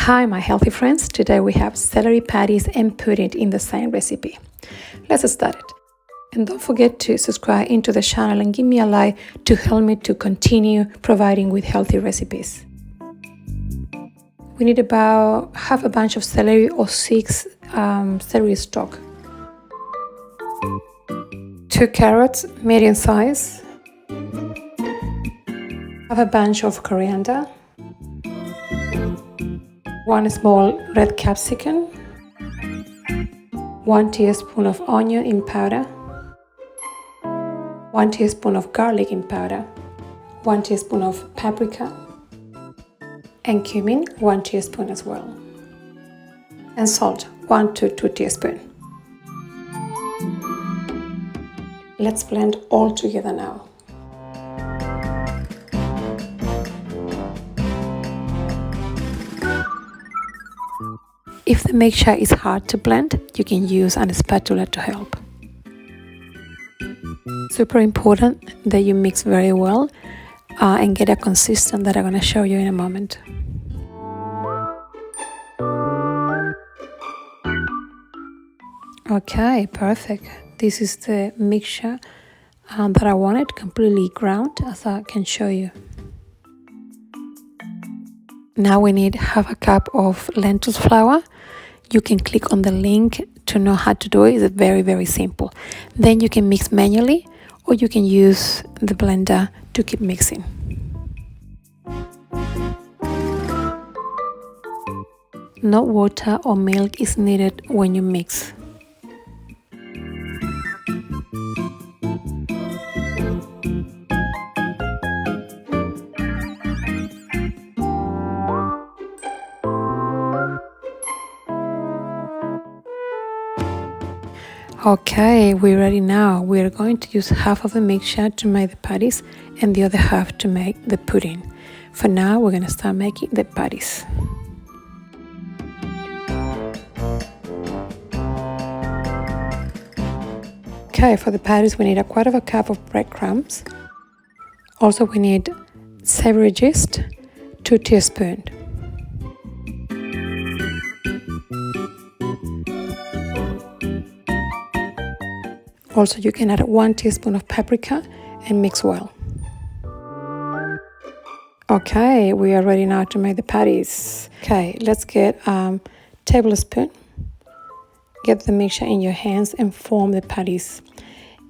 Hi my healthy friends, today we have celery patties and pudding in the same recipe. Let's start it. And don't forget to subscribe into the channel and give me a like to help me to continue providing with healthy recipes. We need about half a bunch of celery or 6 celery stalk. 2 carrots, medium size. Half a bunch of coriander. 1 small red capsicum, 1 teaspoon of onion in powder, 1 teaspoon of garlic in powder, 1 teaspoon of paprika, and cumin, 1 teaspoon as well, and salt, 1 to 2 teaspoons. Let's blend all together now. If the mixture is hard to blend, you can use a spatula to help. Super important that you mix very well and get a consistency that I'm going to show you in a moment. Okay, perfect. This is the mixture that I wanted, completely ground, as I can show you. Now we need half a cup of lentil flour. You can click on the link to know how to do it. It's very simple. Then you can mix manually or you can use the blender to keep mixing. No water or milk is needed when you mix. Okay, we're ready now. We are going to use half of the mixture to make the patties and the other half to make the pudding. For now, we're going to start making the patties. Okay, for the patties we need a quarter of a cup of breadcrumbs. Also we need savory yeast, 2 teaspoons. Also, you can add 1 teaspoon of paprika and mix well. Okay, we are ready now to make the patties. Okay, let's get a tablespoon. Get the mixture in your hands and form the patties.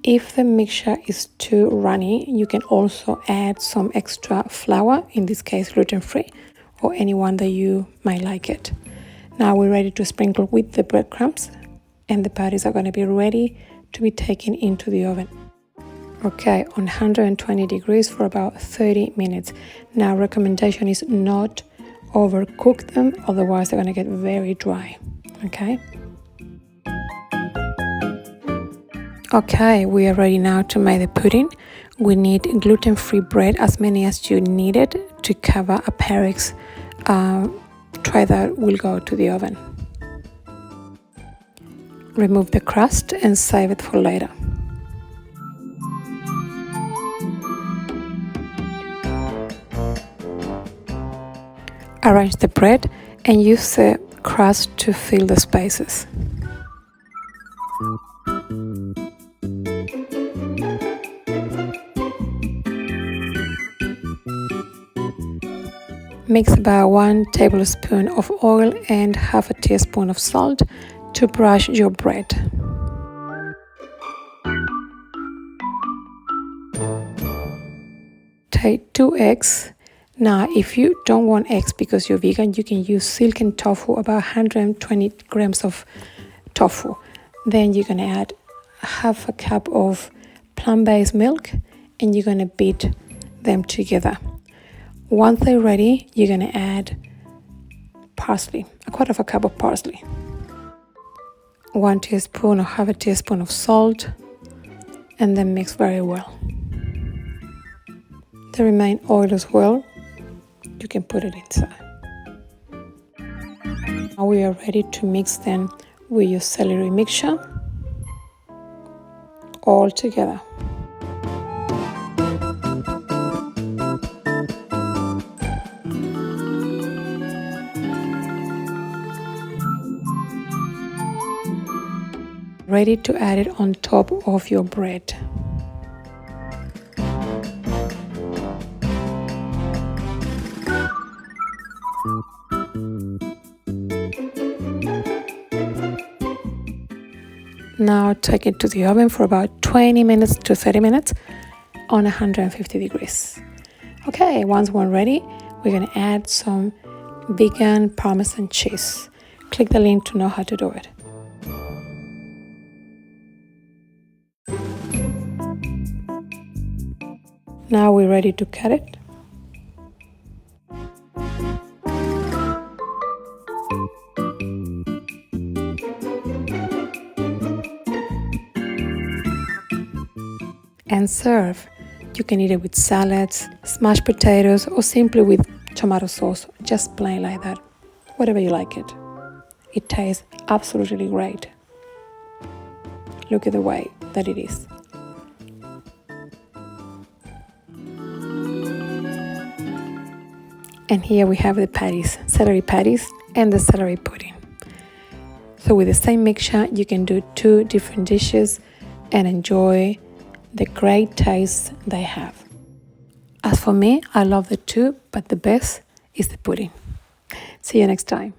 If the mixture is too runny, you can also add some extra flour, in this case gluten-free, or anyone that you might like it. Now we're ready to sprinkle with the breadcrumbs, and the patties are going to be ready to be taken into the oven. Okay, on 120 degrees for about 30 minutes. Now recommendation is not overcook them, otherwise they're going to get very dry. Okay, we are ready now to make the pudding. We need gluten-free bread, as many as you needed to cover a Pyrex tray that will go to the oven. Remove the crust and save it for later. Arrange the bread and use the crust to fill the spaces. Mix about 1 tablespoon of oil and half a teaspoon of salt to brush your bread. Take 2 eggs. Now, if you don't want eggs because you're vegan, you can use silken tofu, about 120 grams of tofu. Then you're going to add half a cup of plant-based milk and you're going to beat them together. Once they're ready, you're going to add parsley, a quarter of a cup of parsley, 1 teaspoon or half a teaspoon of salt, and then mix very well. The remaining oil as well, you can put it inside. Now we are ready to mix them with your celery mixture all together. Ready to add it on top of your bread. Now take it to the oven for about 20 minutes to 30 minutes on 150 degrees. Okay, once we're ready, we're going to add some vegan Parmesan cheese. Click the link to know how to do it. Now we're ready to cut it. And serve. You can eat it with salads, smashed potatoes, or simply with tomato sauce, just plain like that. Whatever you like it. It tastes absolutely great. Look at the way that it is. And here we have the patties, celery patties and the celery pudding. So with the same mixture, you can do 2 different dishes and enjoy the great taste they have. As for me, I love the 2, but the best is the pudding. See you next time.